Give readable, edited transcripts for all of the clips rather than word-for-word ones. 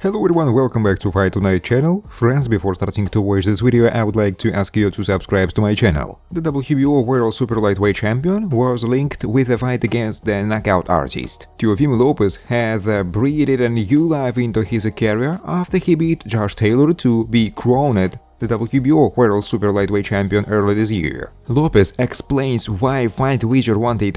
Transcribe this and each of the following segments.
Hello everyone, welcome back to Fight Tonight channel. Friends, before starting to watch this video, I would like to ask you to subscribe to my channel. The WBO World Super Lightweight Champion was linked with a fight against the knockout artist. Teofimo Lopez has breathed a new life into his career after he beat Josh Taylor to be crowned the WBO World Super Lightweight Champion early this year. Lopez explains why fight with Gervonta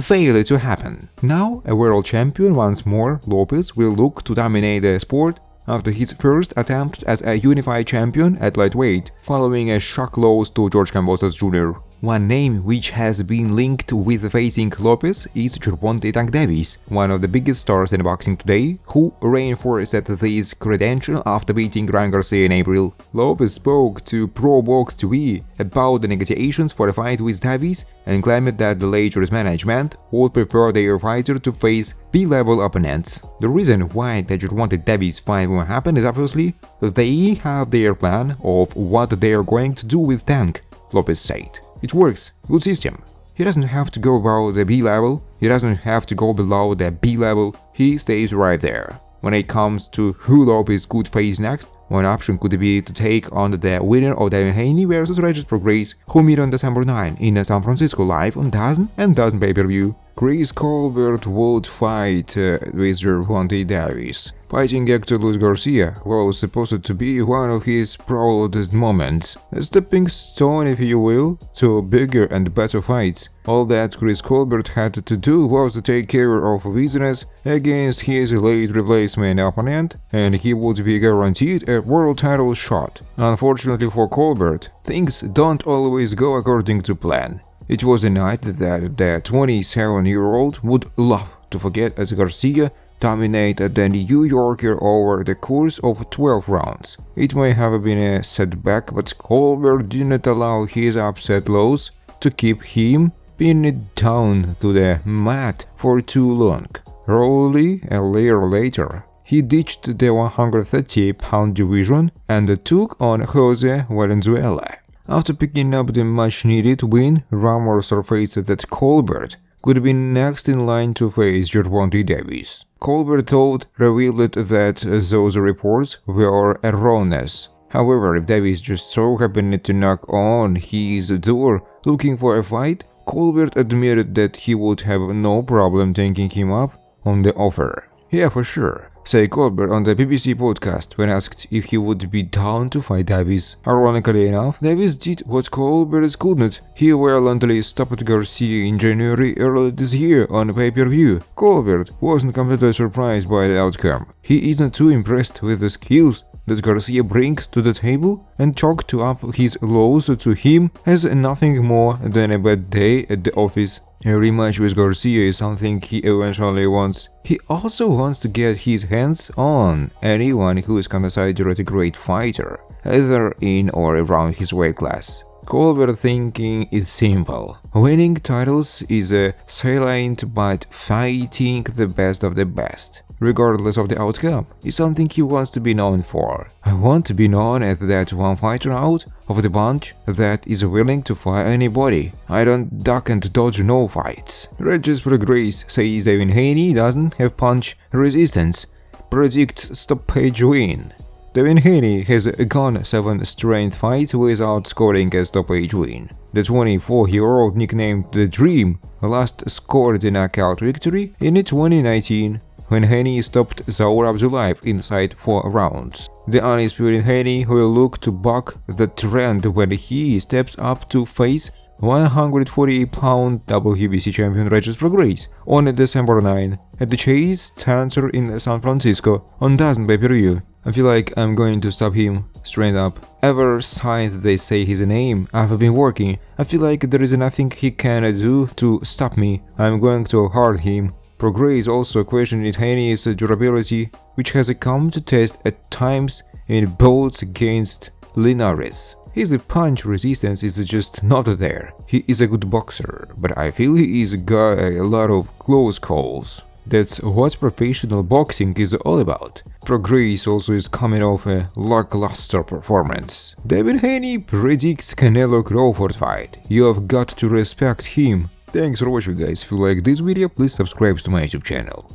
failed to happen. Now, a world champion once more, Lopez will look to dominate the sport after his first attempt as a unified champion at lightweight, following a shock loss to George Kambosos Jr. One name which has been linked with facing Lopez is Gervonta, one of the biggest stars in boxing today, who reinforced his credential after beating Ryan Garcia in April. Lopez spoke to Pro Box TV about the negotiations for a fight with Davies and claimed that the Lakers management would prefer their fighter to face B-level opponents. The reason why the Gervonta fight won't happen is obviously they have their plan of what they are going to do with Tank, Lopez said. It works, good system. He doesn't have to go above the B level, he doesn't have to go below the B level, he stays right there. When it comes to who Lopez could face next, one option could be to take on the winner of Devin Haney vs Regis Prograis, who meet on December 9 in San Francisco live on DAZN and DAZN pay-per-view. Chris Colbert would fight with Gervonta. Fighting actor Ryan Garcia was supposed to be one of his proudest moments, a stepping stone if you will, to bigger and better fights. All that Chris Colbert had to do was to take care of business against his late replacement opponent, and he would be guaranteed a world title shot. Unfortunately for Colbert, things don't always go according to plan. It was a night that the 27-year-old would love to forget as Garcia dominated the New Yorker over the course of 12 rounds. It may have been a setback, but Colbert didn't allow his upset loss to keep him pinned down to the mat for too long. Roughly a year later, he ditched the 130-pound division and took on Jose Valenzuela. After picking up the much-needed win, rumors surfaced that Colbert could be next in line to face Gervonta. Colbert told revealed that those reports were erroneous. However, if Davies just so happened to knock on his door looking for a fight, Colbert admitted that he would have no problem taking him up on the offer. "Yeah, for sure," said Colbert on the BBC podcast when asked if he would be down to fight Davies. Ironically enough, Davies did what Colbert couldn't. He violently stopped Garcia in January earlier this year on pay-per-view. Colbert wasn't completely surprised by the outcome. He isn't too impressed with the skills that Garcia brings to the table and chalked up his loss to him as nothing more than a bad day at the office. A rematch with Garcia is something he eventually wants. He also wants to get his hands on anyone who is considered a great fighter, either in or around his weight class. Colbert's thinking is simple. Winning titles is a salient, but fighting the best of the best, regardless of the outcome, is something he wants to be known for. "I want to be known as that one fighter out of the bunch that is willing to fight anybody. I don't duck and dodge no fights." Regis Prograis says Devin Haney doesn't have punch resistance. Predict stoppage win. Devin Haney has gone 7 straight fights without scoring a stoppage win. The 24-year-old, nicknamed The Dream, last scored a knockout victory in 2019 when Haney stopped Zaur Abdullayev inside 4 rounds. The undisputed Haney will look to buck the trend when he steps up to face 148-pound WBC champion Regis Prograis on December 9 at the Chase Center in San Francisco on DAZN pay-per-view. I feel like I'm going to stop him, straight up. Ever since they say his name, I've been working. I feel like there is nothing he can do to stop me. I'm going to hurt him. Prograis also questioned Haney's durability, which has come to test at times in bouts against Linares. His punch resistance is just not there. He is a good boxer, but I feel he's got a lot of close calls. That's what professional boxing is all about. Prograis also is coming off a lackluster performance. Devin Haney predicts Canelo Crawford fight. You have got to respect him. Thanks for watching, guys. If you like this video, please subscribe to my YouTube channel.